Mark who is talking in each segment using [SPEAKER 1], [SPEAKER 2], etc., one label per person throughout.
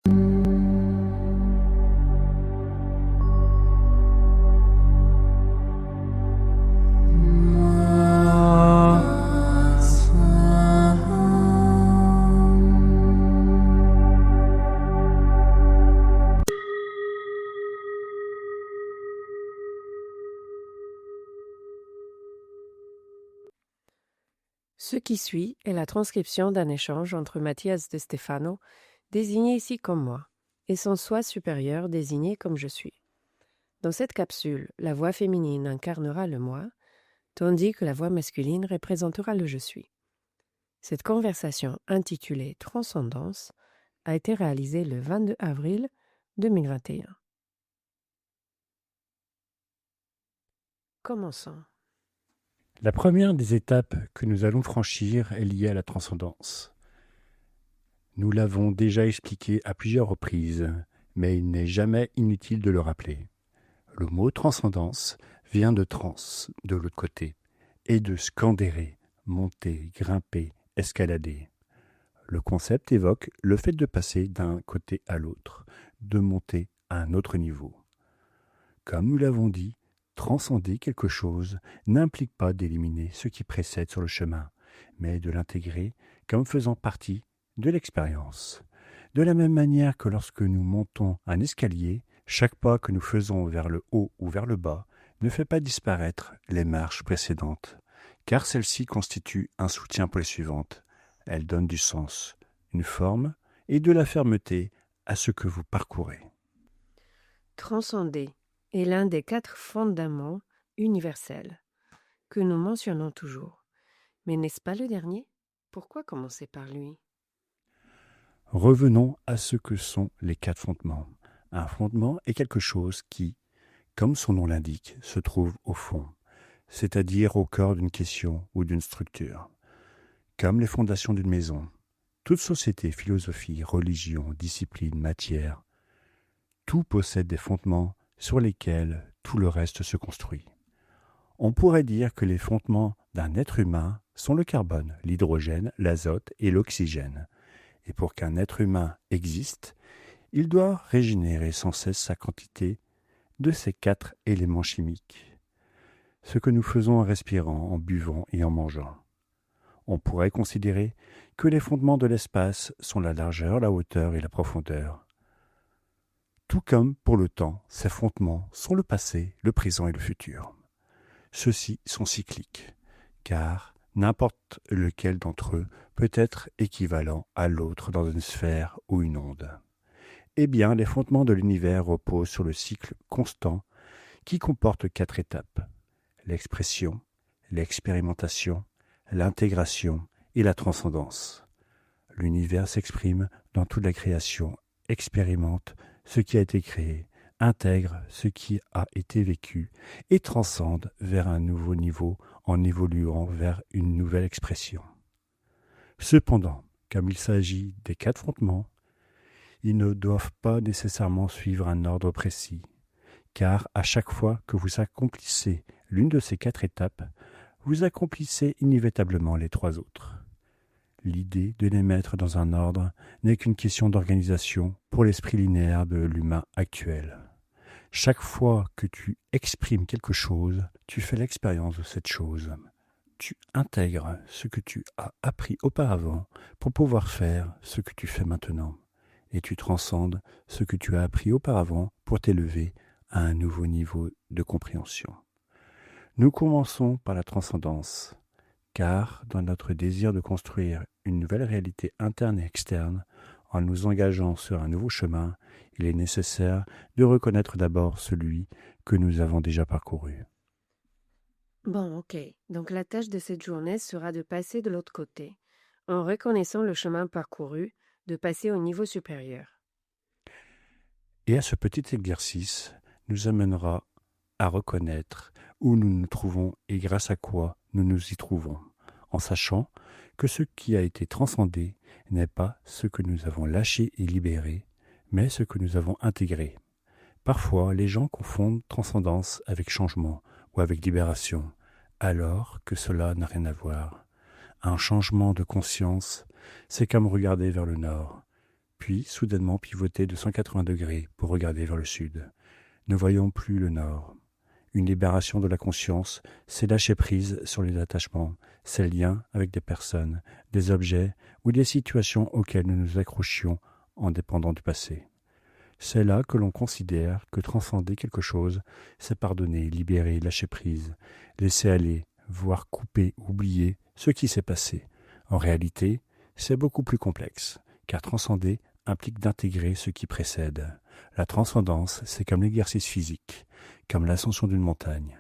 [SPEAKER 1] Ce qui suit est la transcription d'un échange entre Mathias de Stefano, désigné ici comme moi, et son soi supérieur désigné comme je suis. Dans cette capsule, la voix féminine incarnera le moi, tandis que la voix masculine représentera le je suis. Cette conversation intitulée Transcendance a été réalisée le 22 avril 2021. Commençons.
[SPEAKER 2] La première des étapes que nous allons franchir est liée à la transcendance. Nous l'avons déjà expliqué à plusieurs reprises, mais il n'est jamais inutile de le rappeler. Le mot transcendance vient de trans, de l'autre côté, et de scandérer, monter, grimper, escalader. Le concept évoque le fait de passer d'un côté à l'autre, de monter à un autre niveau. Comme nous l'avons dit, transcender quelque chose n'implique pas d'éliminer ce qui précède sur le chemin, mais de l'intégrer comme faisant partie de l'expérience. De la même manière que lorsque nous montons un escalier, chaque pas que nous faisons vers le haut ou vers le bas ne fait pas disparaître les marches précédentes, car celles-ci constituent un soutien pour les suivantes. Elles donnent du sens, une forme et de la fermeté à ce que vous parcourez.
[SPEAKER 1] Transcender est l'un des 4 fondements universels que nous mentionnons toujours. Mais n'est-ce pas le dernier? Pourquoi commencer par lui?
[SPEAKER 2] Revenons à ce que sont les 4 fondements. Un fondement est quelque chose qui, comme son nom l'indique, se trouve au fond, c'est-à-dire au cœur d'une question ou d'une structure. Comme les fondations d'une maison, toute société, philosophie, religion, discipline, matière, tout possède des fondements sur lesquels tout le reste se construit. On pourrait dire que les fondements d'un être humain sont le carbone, l'hydrogène, l'azote et l'oxygène. Et pour qu'un être humain existe, il doit régénérer sans cesse sa quantité de ces 4 éléments chimiques. Ce que nous faisons en respirant, en buvant et en mangeant. On pourrait considérer que les fondements de l'espace sont la largeur, la hauteur et la profondeur. Tout comme pour le temps, ces fondements sont le passé, le présent et le futur. Ceux-ci sont cycliques, car n'importe lequel d'entre eux peut être équivalent à l'autre dans une sphère ou une onde. Eh bien, les fondements de l'univers reposent sur le cycle constant qui comporte 4 étapes. L'expression, l'expérimentation, l'intégration et la transcendance. L'univers s'exprime dans toute la création, expérimente ce qui a été créé, intègre ce qui a été vécu et transcende vers un nouveau niveau en évoluant vers une nouvelle expression. Cependant, comme il s'agit des 4 fondements, ils ne doivent pas nécessairement suivre un ordre précis, car à chaque fois que vous accomplissez l'une de ces 4 étapes, vous accomplissez inévitablement les 3 autres. L'idée de les mettre dans un ordre n'est qu'une question d'organisation pour l'esprit linéaire de l'humain actuel. Chaque fois que tu exprimes quelque chose, tu fais l'expérience de cette chose. Tu intègres ce que tu as appris auparavant pour pouvoir faire ce que tu fais maintenant. Et tu transcendes ce que tu as appris auparavant pour t'élever à un nouveau niveau de compréhension. Nous commençons par la transcendance, car dans notre désir de construire une nouvelle réalité interne et externe, en nous engageant sur un nouveau chemin, il est nécessaire de reconnaître d'abord celui que nous avons déjà parcouru.
[SPEAKER 1] Bon, ok. Donc la tâche de cette journée sera de passer de l'autre côté, en reconnaissant le chemin parcouru, de passer au niveau supérieur.
[SPEAKER 2] Et à ce petit exercice nous amènera à reconnaître où nous nous trouvons et grâce à quoi nous nous y trouvons, en sachant que ce qui a été transcendé n'est pas ce que nous avons lâché et libéré, mais ce que nous avons intégré. Parfois, les gens confondent transcendance avec changement ou avec libération, alors que cela n'a rien à voir. Un changement de conscience, c'est comme regarder vers le nord. puis soudainement pivoter de 180 degrés pour regarder vers le sud. Ne voyons plus le nord. Une libération de la conscience, c'est lâcher prise sur les attachements, ces liens avec des personnes, des objets ou des situations auxquelles nous nous accrochions en dépendant du passé. C'est là que l'on considère que transcender quelque chose, c'est pardonner, libérer, lâcher prise, laisser aller, voire couper, oublier ce qui s'est passé. En réalité, c'est beaucoup plus complexe, car transcender implique d'intégrer ce qui précède. La transcendance, c'est comme l'exercice physique, comme l'ascension d'une montagne.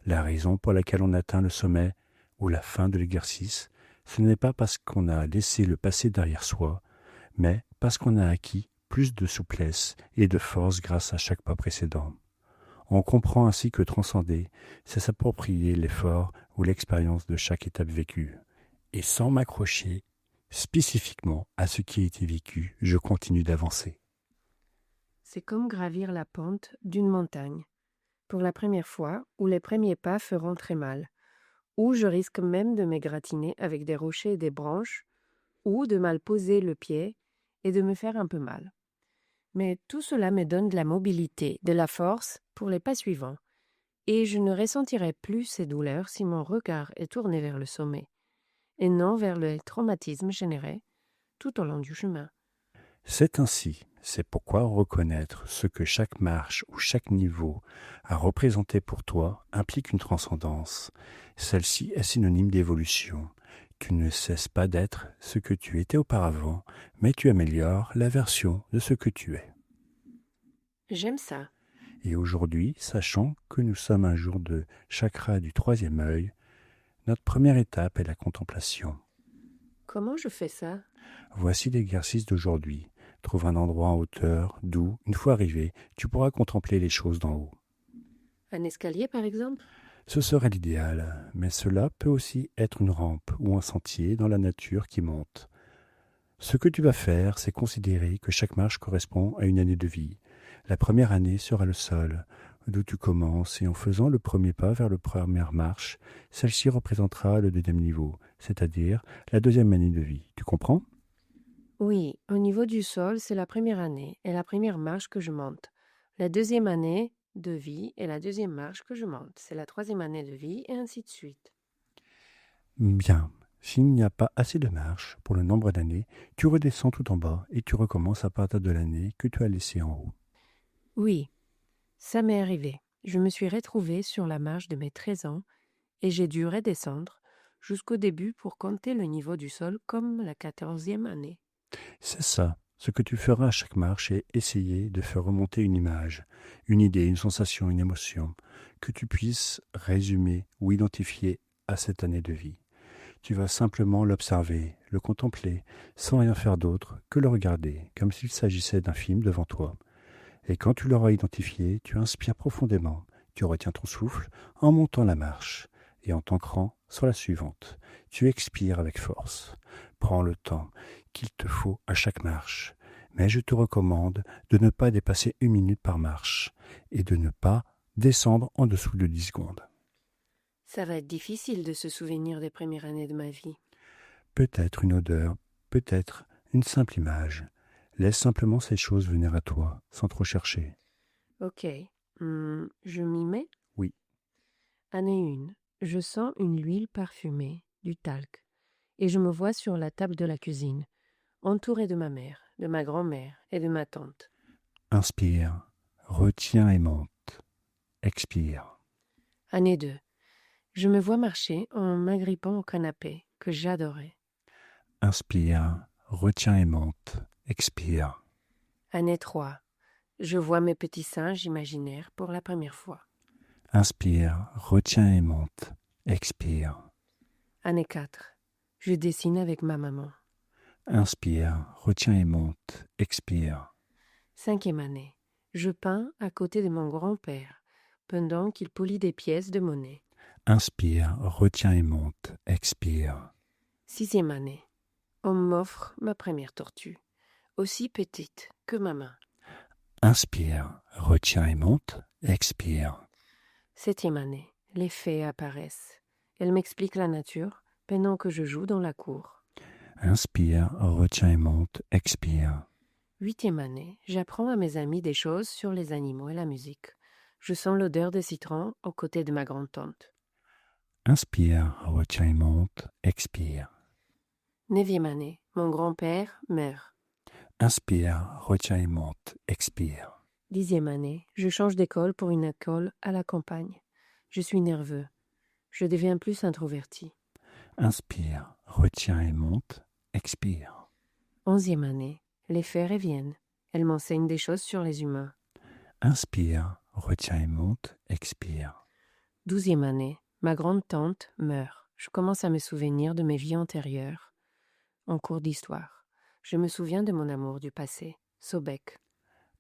[SPEAKER 2] La raison pour laquelle on atteint le sommet ou la fin de l'exercice, ce n'est pas parce qu'on a laissé le passé derrière soi, mais parce qu'on a acquis plus de souplesse et de force grâce à chaque pas précédent. On comprend ainsi que transcender, c'est s'approprier l'effort ou l'expérience de chaque étape vécue. Et sans m'accrocher spécifiquement à ce qui a été vécu, je continue d'avancer.
[SPEAKER 1] C'est comme gravir la pente d'une montagne. Pour la première fois, où les premiers pas feront très mal, où je risque même de m'égratiner avec des rochers et des branches, ou de mal poser le pied et de me faire un peu mal. Mais tout cela me donne de la mobilité, de la force pour les pas suivants, et je ne ressentirai plus ces douleurs si mon regard est tourné vers le sommet, et non vers le traumatisme généré tout au long du chemin.
[SPEAKER 2] C'est ainsi, c'est pourquoi reconnaître ce que chaque marche ou chaque niveau a représenté pour toi implique une transcendance. Celle-ci est synonyme d'évolution. Tu ne cesses pas d'être ce que tu étais auparavant, mais tu améliores la version de ce que tu es.
[SPEAKER 1] J'aime ça.
[SPEAKER 2] Et aujourd'hui, sachant que nous sommes un jour de chakra du troisième œil, notre première étape est la contemplation.
[SPEAKER 1] Comment je fais ça?
[SPEAKER 2] Voici l'exercice d'aujourd'hui. Trouve un endroit en hauteur, d'où, une fois arrivé, tu pourras contempler les choses d'en haut.
[SPEAKER 1] Un escalier, par exemple?
[SPEAKER 2] Ce serait l'idéal, mais cela peut aussi être une rampe ou un sentier dans la nature qui monte. Ce que tu vas faire, c'est considérer que chaque marche correspond à une année de vie. La première année sera le sol, d'où tu commences, et en faisant le premier pas vers la première marche, celle-ci représentera le deuxième niveau, c'est-à-dire la deuxième année de vie. Tu comprends ?
[SPEAKER 1] Oui, au niveau du sol, c'est la première année et la première marche que je monte. La deuxième année de vie et la deuxième marche que je monte. C'est la troisième année de vie et ainsi de suite.
[SPEAKER 2] Bien. S'il n'y a pas assez de marches pour le nombre d'années, tu redescends tout en bas et tu recommences à partir de l'année que tu as laissée en haut.
[SPEAKER 1] Oui, ça m'est arrivé. Je me suis retrouvée sur la marche de mes 13 ans et j'ai dû redescendre jusqu'au début pour compter le niveau du sol comme la 14e année.
[SPEAKER 2] C'est ça. Ce que tu feras à chaque marche est essayer de faire remonter une image, une idée, une sensation, une émotion, que tu puisses résumer ou identifier à cette année de vie. Tu vas simplement l'observer, le contempler, sans rien faire d'autre que le regarder, comme s'il s'agissait d'un film devant toi. Et quand tu l'auras identifié, tu inspires profondément, tu retiens ton souffle en montant la marche, et en t'ancrant sur la suivante, tu expires avec force. Prends le temps qu'il te faut à chaque marche, mais je te recommande de ne pas dépasser 1 minute par marche, et de ne pas descendre en dessous de 10 secondes.
[SPEAKER 1] Ça va être difficile de se souvenir des premières années de ma vie.
[SPEAKER 2] Peut-être une odeur, peut-être une simple image. Laisse simplement ces choses venir à toi, sans trop chercher.
[SPEAKER 1] Ok, je m'y mets?
[SPEAKER 2] Oui.
[SPEAKER 1] Année 1. Je sens une huile parfumée, du talc, et je me vois sur la table de la cuisine, entourée de ma mère, de ma grand-mère et de ma tante.
[SPEAKER 2] Inspire, retiens et monte. Expire.
[SPEAKER 1] Année 2. Je me vois marcher en m'agrippant au canapé, que j'adorais.
[SPEAKER 2] Inspire, retiens et monte. Expire.
[SPEAKER 1] Année 3. Je vois mes petits singes imaginaires pour la première fois.
[SPEAKER 2] Inspire, retiens et monte. Expire.
[SPEAKER 1] Année 4. Je dessine avec ma maman.
[SPEAKER 2] Inspire, retiens et monte. Expire.
[SPEAKER 1] 5e année. Je peins à côté de mon grand-père, pendant qu'il polit des pièces de monnaie.
[SPEAKER 2] Inspire, retiens et monte. Expire.
[SPEAKER 1] 6e année. On m'offre ma première tortue, aussi petite que ma main.
[SPEAKER 2] Inspire, retiens et monte. Expire.
[SPEAKER 1] 7e année. Les fées apparaissent. Elles m'expliquent la nature pendant que je joue dans la cour.
[SPEAKER 2] Inspire, retiens et monte. Expire.
[SPEAKER 1] 8e année, j'apprends à mes amis des choses sur les animaux et la musique. Je sens l'odeur des citrons aux côtés de ma grande-tante.
[SPEAKER 2] Inspire, retiens et monte, expire.
[SPEAKER 1] 9e année, mon grand-père meurt.
[SPEAKER 2] Inspire, retiens et monte, expire.
[SPEAKER 1] 10e année, je change d'école pour une école à la campagne. Je suis nerveux. Je deviens plus introverti.
[SPEAKER 2] Inspire, retiens et monte, expire.
[SPEAKER 1] 11e année, les fées reviennent. Elles m'enseignent des choses sur les humains.
[SPEAKER 2] Inspire, retiens et monte, expire.
[SPEAKER 1] 12e année, ma grande-tante meurt. Je commence à me souvenir de mes vies antérieures. En cours d'histoire, je me souviens de mon amour du passé, Sobek.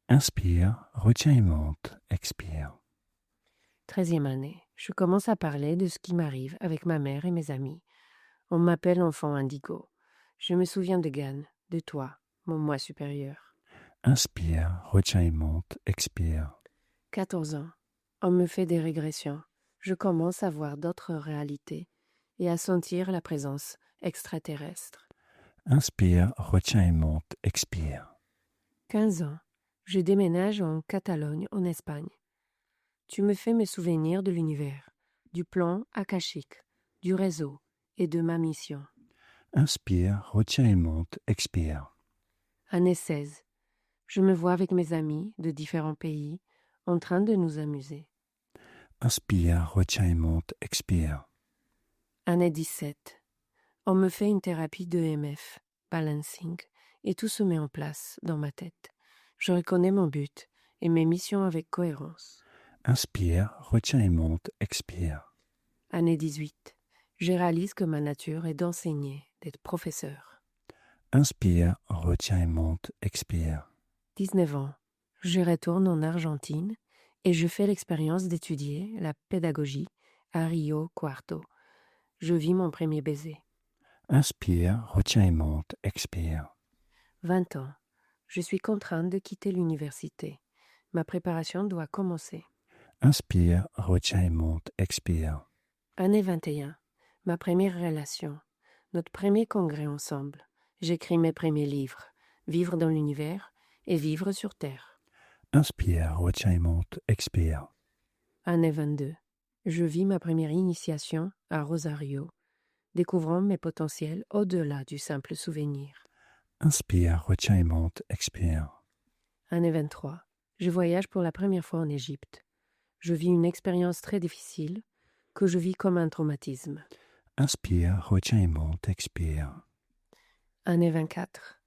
[SPEAKER 2] Inspire, retiens et monte, expire.
[SPEAKER 1] 13e année, je commence à parler de ce qui m'arrive avec ma mère et mes amis. On m'appelle enfant indigo. Je me souviens de Gan, de toi, mon moi supérieur.
[SPEAKER 2] Inspire, retiens et monte, expire.
[SPEAKER 1] 14 ans. On me fait des régressions. Je commence à voir d'autres réalités et à sentir la présence extraterrestre.
[SPEAKER 2] Inspire, retiens et monte, expire.
[SPEAKER 1] 15 ans. Je déménage en Catalogne, en Espagne. Tu me fais me souvenir de l'univers, du plan akashique, du réseau et de ma mission.
[SPEAKER 2] Inspire, retiens et monte, expire.
[SPEAKER 1] Année 16. Je me vois avec mes amis de différents pays en train de nous amuser.
[SPEAKER 2] Inspire, retiens et monte, expire.
[SPEAKER 1] Année 17. On me fait une thérapie d'EMF, balancing, et tout se met en place dans ma tête. Je reconnais mon but et mes missions avec cohérence.
[SPEAKER 2] Inspire, retiens et monte, expire.
[SPEAKER 1] Année 18. Je réalise que ma nature est d'enseigner, d'être professeur.
[SPEAKER 2] Inspire, retiens et monte, expire.
[SPEAKER 1] 19 ans. Je retourne en Argentine et je fais l'expérience d'étudier la pédagogie à Rio Cuarto. Je vis mon premier baiser.
[SPEAKER 2] Inspire, retiens et monte, expire.
[SPEAKER 1] 20 ans. Je suis contrainte de quitter l'université. Ma préparation doit commencer.
[SPEAKER 2] Inspire, retiens et monte, expire.
[SPEAKER 1] Année 21. Ma première relation. Notre premier congrès ensemble. J'écris mes premiers livres. Vivre dans l'univers et vivre sur Terre.
[SPEAKER 2] Inspire, retiens et monte, expire.
[SPEAKER 1] Année 22. Je vis ma première initiation à Rosario, découvrant mes potentiels au-delà du simple souvenir.
[SPEAKER 2] Inspire, retiens et monte, expire.
[SPEAKER 1] Année 23. Je voyage pour la première fois en Égypte. Je vis une expérience très difficile que je vis comme un traumatisme.
[SPEAKER 2] Inspire, retiens et monte, expire.
[SPEAKER 1] Année 24.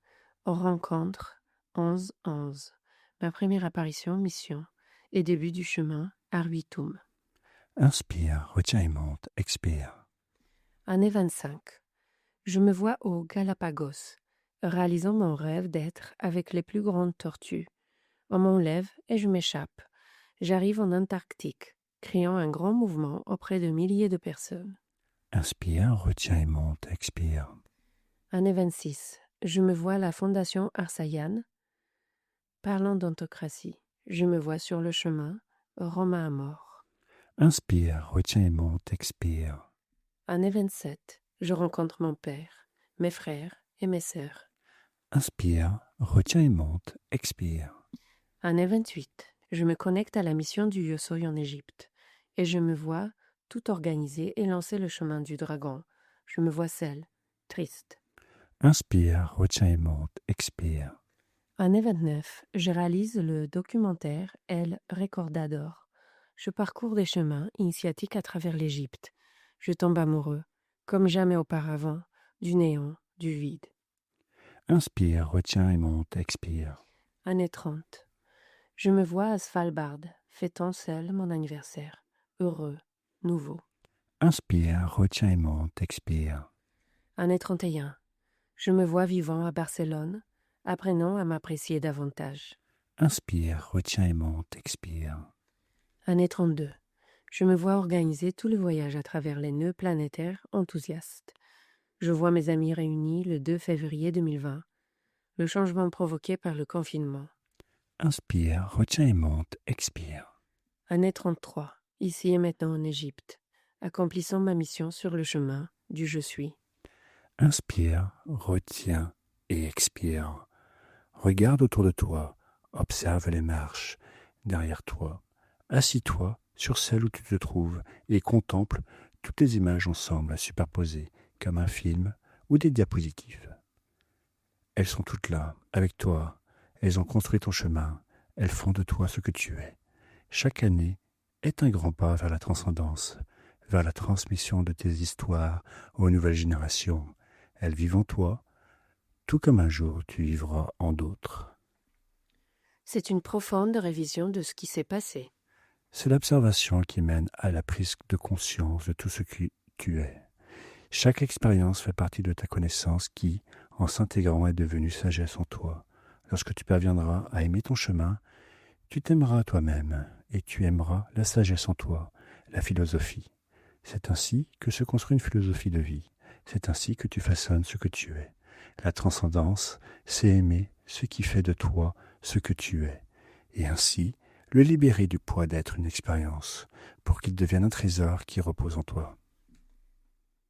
[SPEAKER 1] On rencontre 11-11. Ma première apparition, mission, et début du chemin, Arbitum.
[SPEAKER 2] Inspire, retiens et monte, expire.
[SPEAKER 1] Année 25. Je me vois aux Galapagos, réalisant mon rêve d'être avec les plus grandes tortues. On m'enlève et je m'échappe. J'arrive en Antarctique, créant un grand mouvement auprès de milliers de personnes.
[SPEAKER 2] Inspire, retiens et monte, expire.
[SPEAKER 1] Année 26. Je me vois à la Fondation Arsayan. Parlant d'antocratie, je me vois sur le chemin, Romain à mort.
[SPEAKER 2] Inspire, retiens et monte, expire.
[SPEAKER 1] Année 27. Je rencontre mon père, mes frères et mes sœurs.
[SPEAKER 2] Inspire, retiens et monte, expire.
[SPEAKER 1] Année 28. Je me connecte à la mission du Yosoy en Égypte et je me vois tout organiser et lancer le chemin du dragon. Je me vois seule, triste.
[SPEAKER 2] Inspire, retiens et monte, expire.
[SPEAKER 1] Année 29. Je réalise le documentaire El Recordador. Je parcours des chemins initiatiques à travers l'Égypte. Je tombe amoureux, comme jamais auparavant, du néant, du vide.
[SPEAKER 2] Inspire, retiens et monte, expire.
[SPEAKER 1] Année 30. Je me vois à Svalbard, fêtant seul mon anniversaire, heureux, nouveau.
[SPEAKER 2] Inspire, retiens et monte, expire.
[SPEAKER 1] Année 31. Je me vois vivant à Barcelone, apprenant à m'apprécier davantage.
[SPEAKER 2] Inspire, retiens et monte, expire.
[SPEAKER 1] Année 32. Je me vois organiser tout le voyage à travers les nœuds planétaires enthousiastes. Je vois mes amis réunis le 2 février 2020, le changement provoqué par le confinement.
[SPEAKER 2] Inspire, retiens et monte, expire.
[SPEAKER 1] Année 33. Ici et maintenant en Égypte, accomplissant ma mission sur le chemin du je suis.
[SPEAKER 2] Inspire, retiens et expire. Regarde autour de toi, observe les marches derrière toi. Assis-toi sur celle où tu te trouves et contemple toutes les images ensemble superposées comme un film ou des diapositives. Elles sont toutes là, avec toi. Elles ont construit ton chemin. Elles font de toi ce que tu es. Chaque année est un grand pas vers la transcendance, vers la transmission de tes histoires aux nouvelles générations. Elles vivent en toi, tout comme un jour tu vivras en d'autres.
[SPEAKER 1] C'est une profonde révision de ce qui s'est passé.
[SPEAKER 2] C'est l'observation qui mène à la prise de conscience de tout ce que tu es. Chaque expérience fait partie de ta connaissance qui, en s'intégrant, est devenue sagesse en toi. Lorsque tu parviendras à aimer ton chemin, tu t'aimeras toi-même et tu aimeras la sagesse en toi, la philosophie. C'est ainsi que se construit une philosophie de vie. C'est ainsi que tu façonnes ce que tu es. La transcendance, c'est aimer ce qui fait de toi ce que tu es. Et ainsi, le libérer du poids d'être une expérience, pour qu'il devienne un trésor qui repose en toi.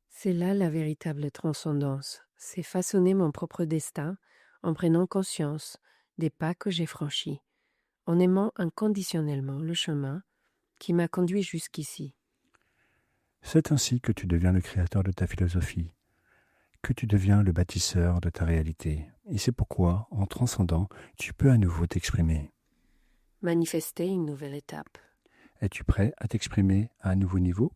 [SPEAKER 1] C'est là la véritable transcendance. C'est façonner mon propre destin en prenant conscience des pas que j'ai franchis, en aimant inconditionnellement le chemin qui m'a conduit jusqu'ici.
[SPEAKER 2] C'est ainsi que tu deviens le créateur de ta philosophie, que tu deviens le bâtisseur de ta réalité. Et c'est pourquoi, en transcendant, tu peux à nouveau t'exprimer.
[SPEAKER 1] Manifester une nouvelle étape.
[SPEAKER 2] Es-tu prêt à t'exprimer à un nouveau niveau ?